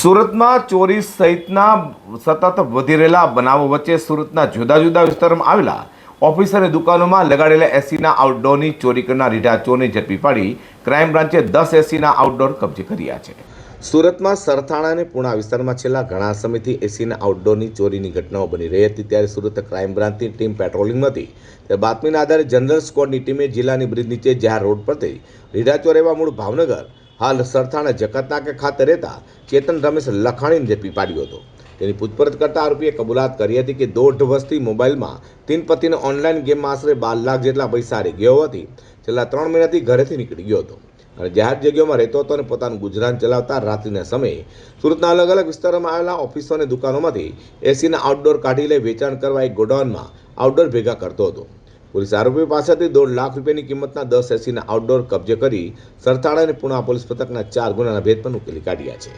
સુરતમાં ચોરી સહિતના સતત વધી રહેલા બનાવો વચ્ચે સુરતના જુદા જુદા વિસ્તારોમાં આવેલા ઓફિસ અને દુકાનોમાં લગાડેલા એસીના આઉટડોરની ચોરી કરનાર રીઢા ચોરને ઝડપી પાડી ક્રાઇમ બ્રાન્ચે 10 એસીના આઉટડોર કબજે કર્યા છે। સુરતમાં સરથાણા અને પુણા વિસ્તારમાં છેલ્લા ઘણા સમયથી એસીના આઉટડોરની ચોરીની ઘટનાઓ બની રહી હતી, ત્યારે સુરત ક્રાઇમ બ્રાન્ચની ટીમ પેટ્રોલિંગમાં હતી ત્યારે બાતમીના આધારે જનરલ સ્ક્વોડની ટીમે જિલ્લાની બ્રિજ નીચે જાહેર રોડ પરથી રીઢા ચોર એવા મૂળ ભાવનગર હાલ સરથાણા જકાતનાકે ખાતે રહેતા ચેતન રમેશ લખાણીને ઝડપી પાડ્યો હતો। તેની પૂછપરછ કરતા આરોપીએ કબૂલાત કરી હતી કે 1.5 વર્ષથી મોબાઈલમાં 3 પતિને ઓનલાઈન ગેમમાં આશરે 12 લાખ જેટલા પૈસા હારી ગયો હોવાથી છેલ્લા 3 મહિનાથી ઘરેથી નીકળી ગયો હતો અને જાહેર જગ્યાઓમાં રહેતો હતો અને પોતાનું ગુજરાન ચલાવતા રાત્રિના સમયે સુરતના અલગ અલગ વિસ્તારોમાં આવેલા ઓફિસો અને દુકાનોમાંથી એસીના આઉટડોર કાઢી લઈ વેચાણ કરવા એક ગોડાઉનમાં આઉટડોર ભેગા કરતો હતો। પોલીસ આરોપી પાસેથી 1.5 લાખ રૂપિયાની કિંમતના 10 એસીના આઉટડોર કબજે કરી સરથાણા અને પુણા પોલીસ મથકના 4 ગુનાના ભેદ પણ ઉકેલી કાઢ્યા છે।